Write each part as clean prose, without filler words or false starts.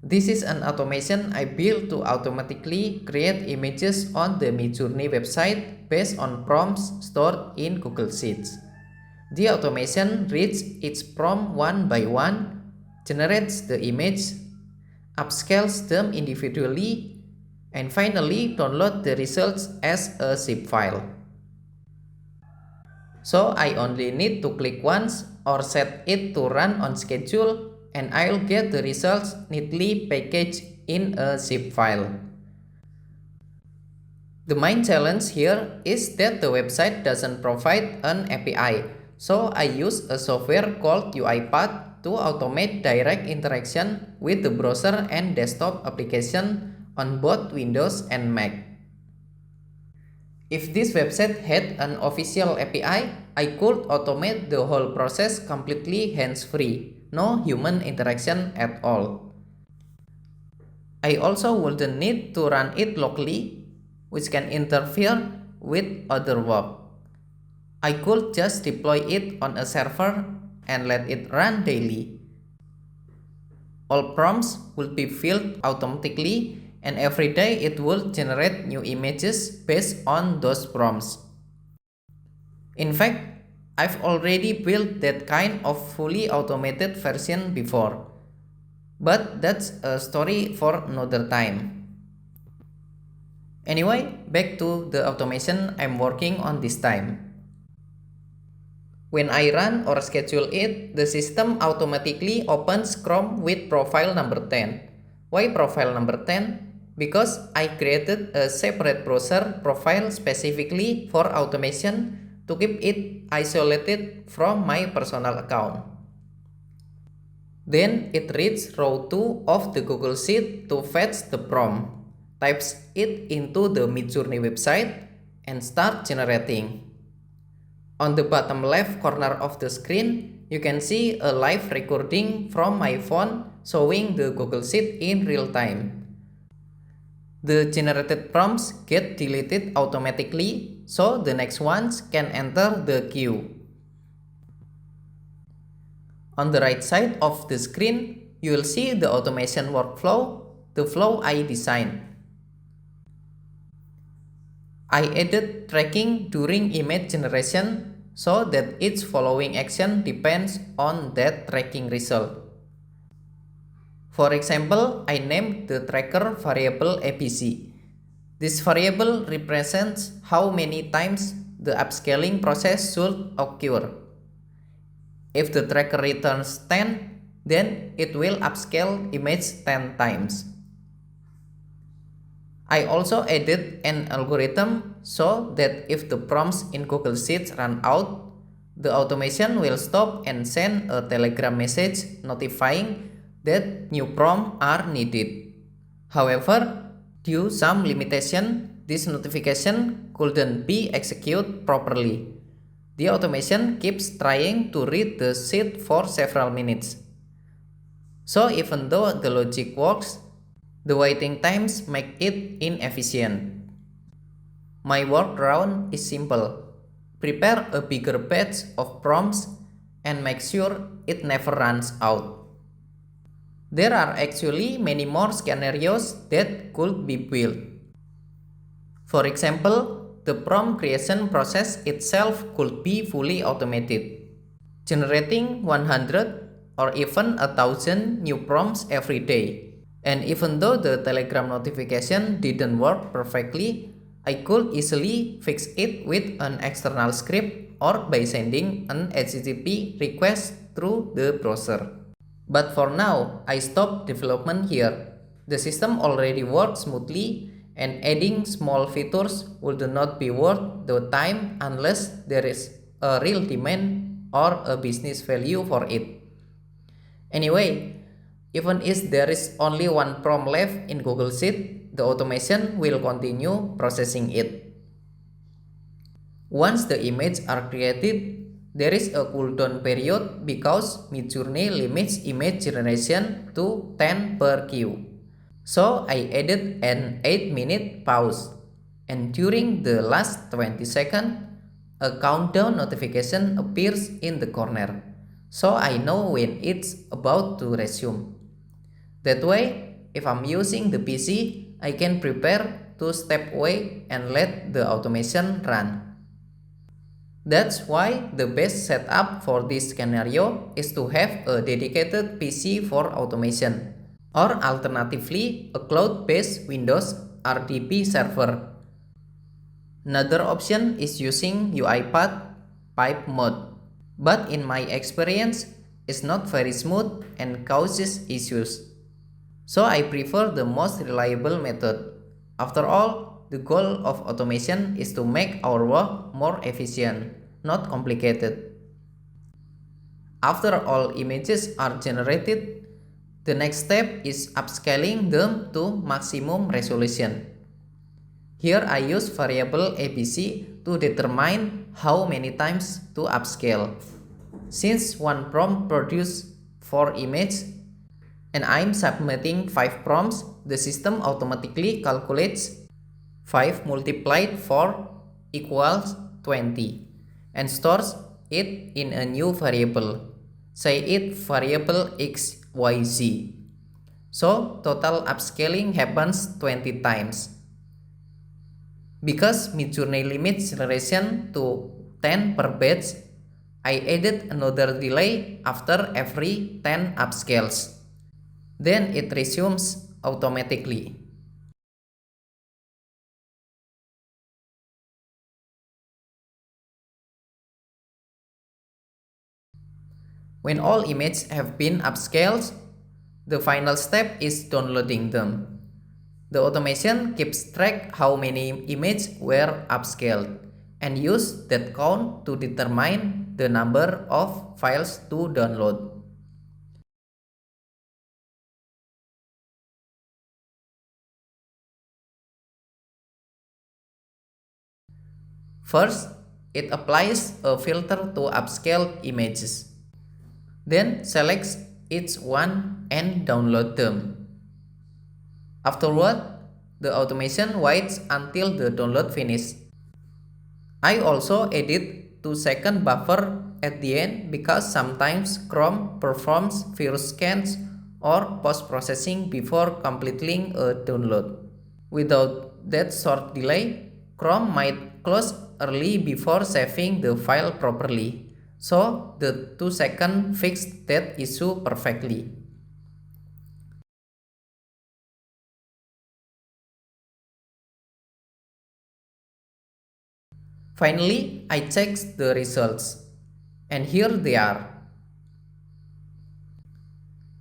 This is an automation I built to automatically create images on the Midjourney website based on prompts stored in Google Sheets. The automation reads each prompt one by one, generates the image, upscales them individually, and finally download the results as a zip file. So I only need to click once or set it to run on schedule and I'll get the results neatly packaged in a zip file. The main challenge here is that the website doesn't provide an API, so I use a software called UiPath to automate direct interaction with the browser and desktop application on both Windows and Mac. If this website had an official API, I could automate the whole process completely hands-free, no human interaction at all. I also wouldn't need to run it locally, which can interfere with other work. I could just deploy it on a server and let it run daily. All prompts will be filled automatically and every day it will generate new images based on those prompts. In fact, I've already built that kind of fully automated version before, but that's a story for another time. Anyway, back to the automation I'm working on this time. When I run or schedule it, the system automatically opens Chrome with profile number 10. Why profile number 10? Because I created a separate browser profile specifically for automation to keep it isolated from my personal account. Then it reads row 2 of the Google Sheet to fetch the prompt, types it into the Midjourney website, and start generating. On the bottom left corner of the screen, you can see a live recording from my phone showing the Google Sheet in real time. The generated prompts get deleted automatically, so the next ones can enter the queue. On the right side of the screen, you will see the automation workflow, the flow I designed. I added tracking during image generation so that each following action depends on that tracking result. For example, I named the tracker variable ABC. This variable represents how many times the upscaling process should occur. If the tracker returns 10, then it will upscale image 10 times. I also added an algorithm so that if the prompts in Google Sheets run out, the automation will stop and send a Telegram message notifying that new prompts are needed. However, due to some limitation, this notification couldn't be executed properly. The automation keeps trying to read the sheet for several minutes. So even though the logic works, the waiting times make it inefficient. My workaround is simple. Prepare a bigger batch of prompts and make sure it never runs out. There are actually many more scenarios that could be built. For example, the prompt creation process itself could be fully automated, generating 100 or even 1,000 new prompts every day. And even though the Telegram notification didn't work perfectly, I could easily fix it with an external script or by sending an HTTP request through the browser. But for now, I stopped development here. The system already works smoothly and adding small features would not be worth the time unless there is a real demand or a business value for it. Anyway, even if there is only one prompt left in Google Sheet, the automation will continue processing it. Once the images are created, there is a cooldown period because Midjourney limits image generation to 10 per queue. So I added an 8-minute pause, and during the last 20 seconds, a countdown notification appears in the corner, so I know when it's about to resume. That way, if I'm using the PC, I can prepare to step away and let the automation run. That's why the best setup for this scenario is to have a dedicated PC for automation, or alternatively a cloud-based Windows RDP server. Another option is using UiPath pipe mode, but in my experience, it's not very smooth and causes issues. So I prefer the most reliable method. After all, the goal of automation is to make our work more efficient, not complicated. After all images are generated, the next step is upscaling them to maximum resolution. Here I use variable ABC to determine how many times to upscale. Since one prompt produces 4 images and I'm submitting 5 prompts, the system automatically calculates 5 multiplied 4 equals 20 and stores it in a new variable, say it variable XYZ. So total upscaling happens 20 times. Because Midjourney limits generation to 10 per batch, I added another delay after every 10 upscales. Then it resumes automatically. When all images have been upscaled, the final step is downloading them. The automation keeps track how many images were upscaled and use that count to determine the number of files to download. First, it applies a filter to upscaled images. Then selects each one and download them. Afterward, the automation waits until the download finishes. I also edit 2-second buffer at the end because sometimes Chrome performs virus scans or post-processing before completing a download. Without that short delay, Chrome might close early before saving the file properly. So the 2-second fixed that issue perfectly. Finally, I checked the results, and here they are.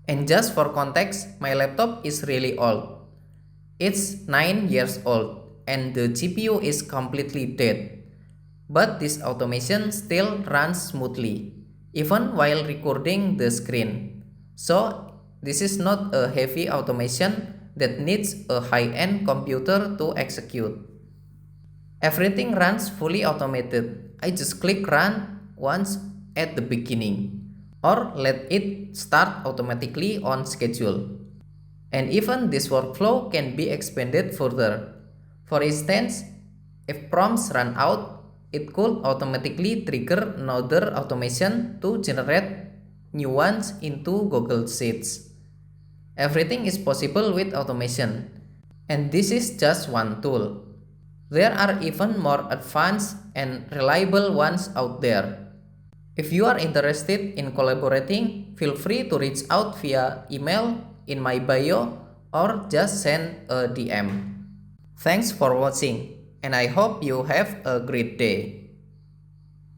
And just for context, my laptop is really old. It's 9 years old, and the GPU is completely dead. But this automation still runs smoothly, even while recording the screen. So, this is not a heavy automation that needs a high-end computer to execute. Everything runs fully automated. I just click run once at the beginning or let it start automatically on schedule. And even this workflow can be expanded further. For instance, if prompts run out, it could automatically trigger another automation to generate new ones into Google Sheets. Everything is possible with automation, and this is just one tool. There are even more advanced and reliable ones out there. If you are interested in collaborating, feel free to reach out via email in my bio or just send a DM. Thanks for watching, and I hope you have a great day.